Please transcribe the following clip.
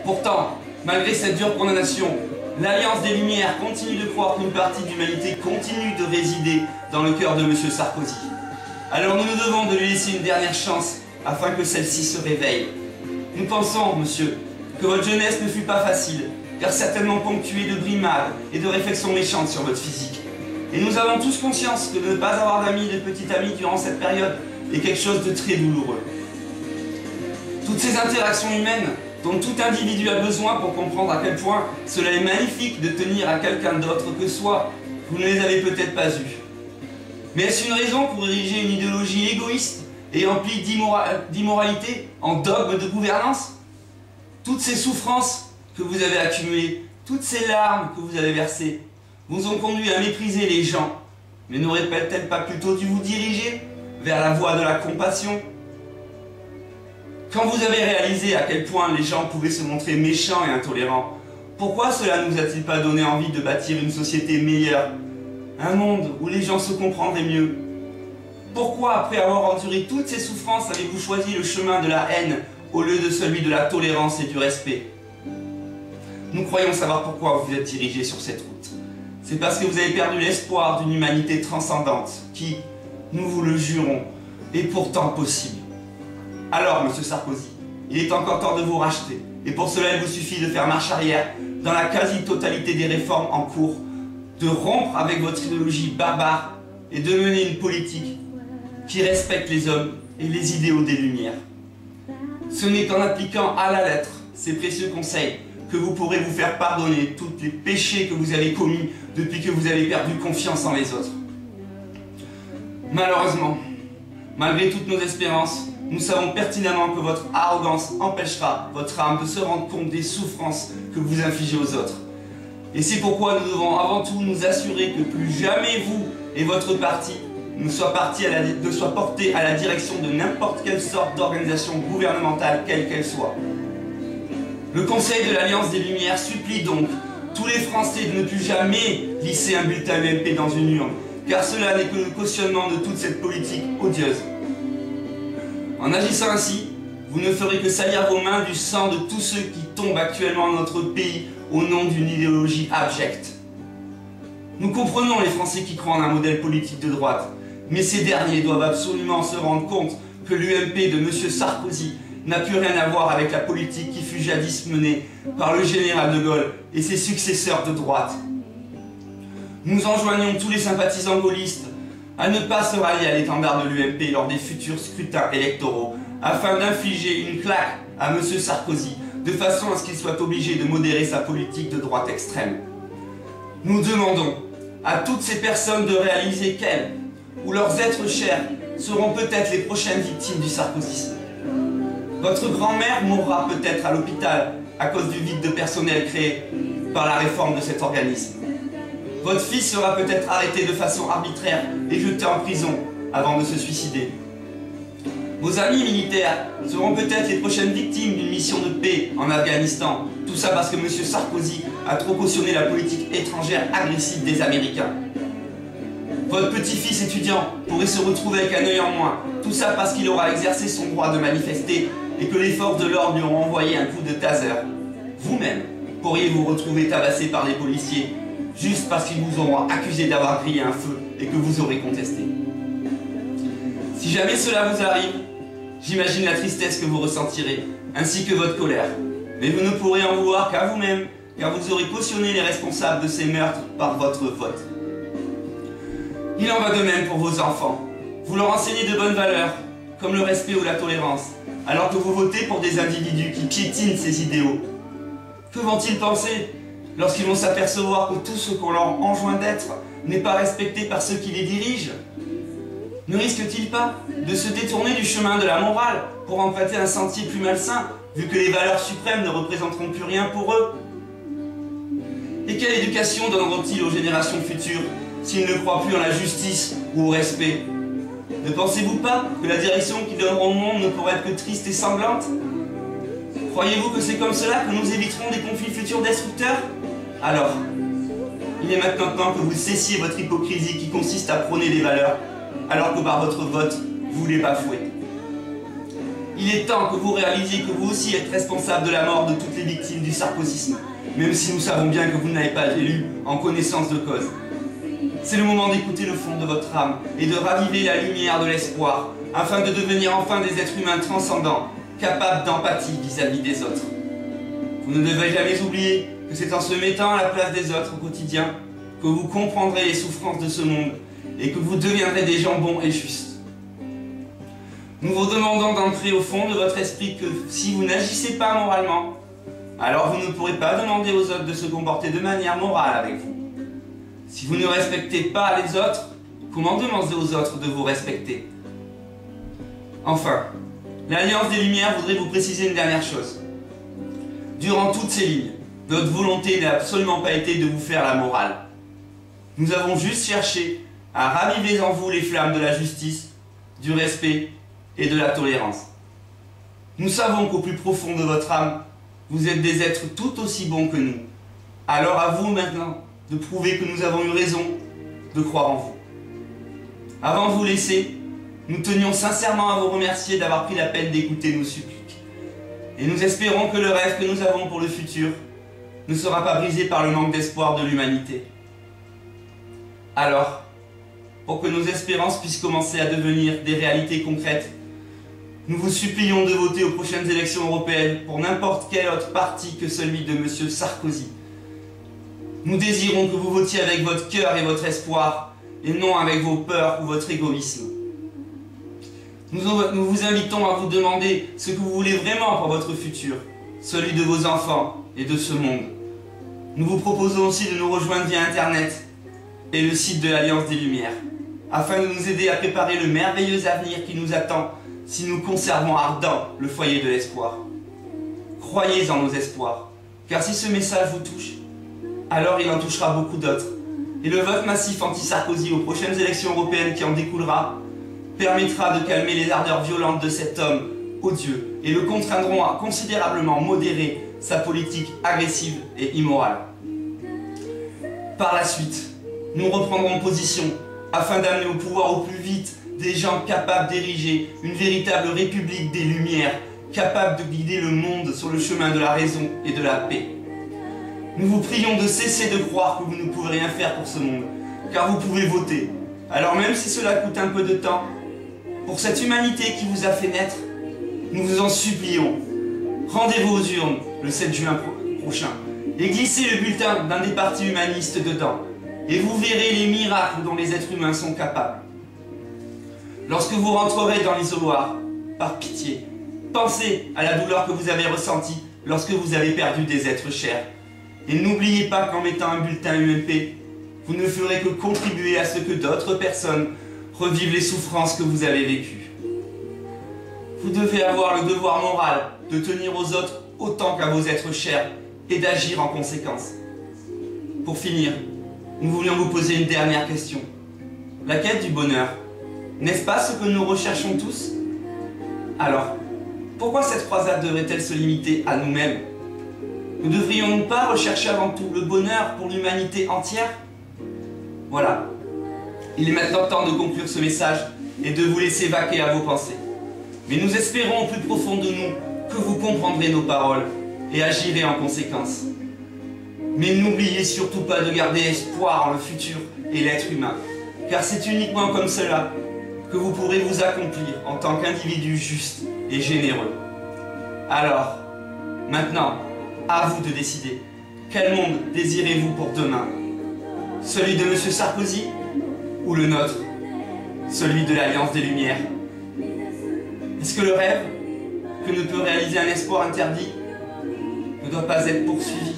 Pourtant, malgré cette dure condamnation, l'Alliance des Lumières continue de croire qu'une partie de l'humanité continue de résider dans le cœur de M. Sarkozy. Alors nous nous devons de lui laisser une dernière chance afin que celle-ci se réveille. Nous pensons, monsieur, que votre jeunesse ne fut pas facile, car certainement ponctuée de brimades et de réflexions méchantes sur votre physique. Et nous avons tous conscience que de ne pas avoir d'amis, de petits amis durant cette période est quelque chose de très douloureux. Toutes ces interactions humaines dont tout individu a besoin pour comprendre à quel point cela est magnifique de tenir à quelqu'un d'autre que soi, vous ne les avez peut-être pas eues. Mais est-ce une raison pour ériger une idéologie égoïste et emplie d'immoralité en dogme de gouvernance? Toutes ces souffrances que vous avez accumulées, toutes ces larmes que vous avez versées, vous ont conduit à mépriser les gens, mais n'aurait-elle pas plutôt dû vous diriger vers la voie de la compassion? Quand vous avez réalisé à quel point les gens pouvaient se montrer méchants et intolérants, pourquoi cela ne vous a-t-il pas donné envie de bâtir une société meilleure? Un monde où les gens se comprendraient mieux? Pourquoi, après avoir enduré toutes ces souffrances, avez-vous choisi le chemin de la haine au lieu de celui de la tolérance et du respect? Nous croyons savoir pourquoi vous êtes dirigé sur cette route. C'est parce que vous avez perdu l'espoir d'une humanité transcendante qui, nous vous le jurons, est pourtant possible. Alors, monsieur Sarkozy, il est encore temps de vous racheter. Et pour cela, il vous suffit de faire marche arrière dans la quasi-totalité des réformes en cours, de rompre avec votre idéologie barbare et de mener une politique qui respecte les hommes et les idéaux des Lumières. Ce n'est qu'en appliquant à la lettre ces précieux conseils que vous pourrez vous faire pardonner tous les péchés que vous avez commis depuis que vous avez perdu confiance en les autres. Malheureusement, malgré toutes nos espérances, nous savons pertinemment que votre arrogance empêchera votre âme de se rendre compte des souffrances que vous infligez aux autres. Et c'est pourquoi nous devons avant tout nous assurer que plus jamais vous et votre parti ne soient portés à la direction de n'importe quelle sorte d'organisation gouvernementale, quelle qu'elle soit. Le Conseil de l'Alliance des Lumières supplie donc tous les Français de ne plus jamais glisser un bulletin UMP dans une urne, car cela n'est que le cautionnement de toute cette politique odieuse. En agissant ainsi, vous ne ferez que salir vos mains du sang de tous ceux qui tombent actuellement dans notre pays au nom d'une idéologie abjecte. Nous comprenons les Français qui croient en un modèle politique de droite, mais ces derniers doivent absolument se rendre compte que l'UMP de M. Sarkozy n'a plus rien à voir avec la politique qui fut jadis menée par le général de Gaulle et ses successeurs de droite. Nous enjoignons tous les sympathisants gaullistes à ne pas se rallier à l'étendard de l'UMP lors des futurs scrutins électoraux, afin d'infliger une claque à M. Sarkozy, de façon à ce qu'il soit obligé de modérer sa politique de droite extrême. Nous demandons à toutes ces personnes de réaliser qu'elles, ou leurs êtres chers, seront peut-être les prochaines victimes du sarkozysme. Votre grand-mère mourra peut-être à l'hôpital à cause du vide de personnel créé par la réforme de cet organisme. Votre fils sera peut-être arrêté de façon arbitraire et jeté en prison avant de se suicider. Vos amis militaires seront peut-être les prochaines victimes d'une mission de paix en Afghanistan. Tout ça parce que M. Sarkozy a trop cautionné la politique étrangère agressive des Américains. Votre petit-fils étudiant pourrait se retrouver avec un œil en moins. Tout ça parce qu'il aura exercé son droit de manifester et que les forces de l'ordre lui auront envoyé un coup de taser. Vous-même pourriez vous retrouver tabassé par les policiers juste parce qu'ils vous auront accusé d'avoir grillé un feu et que vous aurez contesté. Si jamais cela vous arrive, j'imagine la tristesse que vous ressentirez, ainsi que votre colère. Mais vous ne pourrez en vouloir qu'à vous-même, car vous aurez cautionné les responsables de ces meurtres par votre vote. Il en va de même pour vos enfants. Vous leur enseignez de bonnes valeurs, comme le respect ou la tolérance, alors que vous votez pour des individus qui piétinent ces idéaux. Que vont-ils penser lorsqu'ils vont s'apercevoir que tout ce qu'on leur enjoint d'être n'est pas respecté par ceux qui les dirigent? Ne risquent-ils pas de se détourner du chemin de la morale pour emprunter un sentier plus malsain, vu que les valeurs suprêmes ne représenteront plus rien pour eux? Et quelle éducation donneront-ils aux générations futures s'ils ne croient plus en la justice ou au respect? Ne pensez-vous pas que la direction qu'ils donneront au monde ne pourrait être que triste et sanglante? Croyez-vous que c'est comme cela que nous éviterons des conflits futurs destructeurs? Alors, il est maintenant temps que vous cessiez votre hypocrisie qui consiste à prôner des valeurs, alors que par votre vote, vous les bafouez. Il est temps que vous réalisiez que vous aussi êtes responsable de la mort de toutes les victimes du sarkozysme, même si nous savons bien que vous n'avez pas élu en connaissance de cause. C'est le moment d'écouter le fond de votre âme et de raviver la lumière de l'espoir, afin de devenir enfin des êtres humains transcendants, capables d'empathie vis-à-vis des autres. Vous ne devez jamais oublier que c'est en se mettant à la place des autres au quotidien que vous comprendrez les souffrances de ce monde et que vous deviendrez des gens bons et justes. Nous vous demandons d'entrer au fond de votre esprit que si vous n'agissez pas moralement, alors vous ne pourrez pas demander aux autres de se comporter de manière morale avec vous. Si vous ne respectez pas les autres, comment demander aux autres de vous respecter? Enfin, l'Alliance des Lumières voudrait vous préciser une dernière chose. Durant toutes ces lignes, notre volonté n'a absolument pas été de vous faire la morale. Nous avons juste cherché à raviver en vous les flammes de la justice, du respect et de la tolérance. Nous savons qu'au plus profond de votre âme, vous êtes des êtres tout aussi bons que nous. Alors à vous maintenant de prouver que nous avons eu raison de croire en vous. Avant de vous laisser, nous tenions sincèrement à vous remercier d'avoir pris la peine d'écouter nos suppliques. Et nous espérons que le rêve que nous avons pour le futur ne sera pas brisé par le manque d'espoir de l'humanité. Alors, pour que nos espérances puissent commencer à devenir des réalités concrètes, nous vous supplions de voter aux prochaines élections européennes pour n'importe quel autre parti que celui de M. Sarkozy. Nous désirons que vous votiez avec votre cœur et votre espoir, et non avec vos peurs ou votre égoïsme. Nous vous invitons à vous demander ce que vous voulez vraiment pour votre futur, celui de vos enfants et de ce monde. Nous vous proposons aussi de nous rejoindre via Internet et le site de l'Alliance des Lumières, afin de nous aider à préparer le merveilleux avenir qui nous attend si nous conservons ardent le foyer de l'espoir. Croyez en nos espoirs, car si ce message vous touche, alors il en touchera beaucoup d'autres. Et le vote massif anti-Sarkozy aux prochaines élections européennes qui en découlera permettra de calmer les ardeurs violentes de cet homme odieux et le contraindront à considérablement modérer sa politique agressive et immorale. Par la suite, nous reprendrons position afin d'amener au pouvoir au plus vite des gens capables d'ériger une véritable république des Lumières, capables de guider le monde sur le chemin de la raison et de la paix. Nous vous prions de cesser de croire que vous ne pouvez rien faire pour ce monde, car vous pouvez voter. Alors même si cela coûte un peu de temps, pour cette humanité qui vous a fait naître, nous vous en supplions. Rendez-vous aux urnes le 7 juin prochain et glissez le bulletin d'un des partis humanistes dedans, et vous verrez les miracles dont les êtres humains sont capables. Lorsque vous rentrerez dans l'isoloir, par pitié, pensez à la douleur que vous avez ressentie lorsque vous avez perdu des êtres chers. Et n'oubliez pas qu'en mettant un bulletin UMP, vous ne ferez que contribuer à ce que d'autres personnes revivent les souffrances que vous avez vécues. Vous devez avoir le devoir moral de tenir aux autres autant qu'à vos êtres chers et d'agir en conséquence. Pour finir, nous voulions vous poser une dernière question. La quête du bonheur, n'est-ce pas ce que nous recherchons tous? Alors, pourquoi cette croisade devrait-elle se limiter à nous-mêmes? Ne devrions-nous pas rechercher avant tout le bonheur pour l'humanité entière? Voilà. Il est maintenant temps de conclure ce message et de vous laisser vaquer à vos pensées. Mais nous espérons au plus profond de nous que vous comprendrez nos paroles et agirez en conséquence. Mais n'oubliez surtout pas de garder espoir en le futur et l'être humain, car c'est uniquement comme cela que vous pourrez vous accomplir en tant qu'individu juste et généreux. Alors, maintenant, à vous de décider. Quel monde désirez-vous pour demain? Celui de M. Sarkozy ou le nôtre? Celui de l'Alliance des Lumières? Est-ce que le rêve que ne peut réaliser un espoir interdit ne doit pas être poursuivi?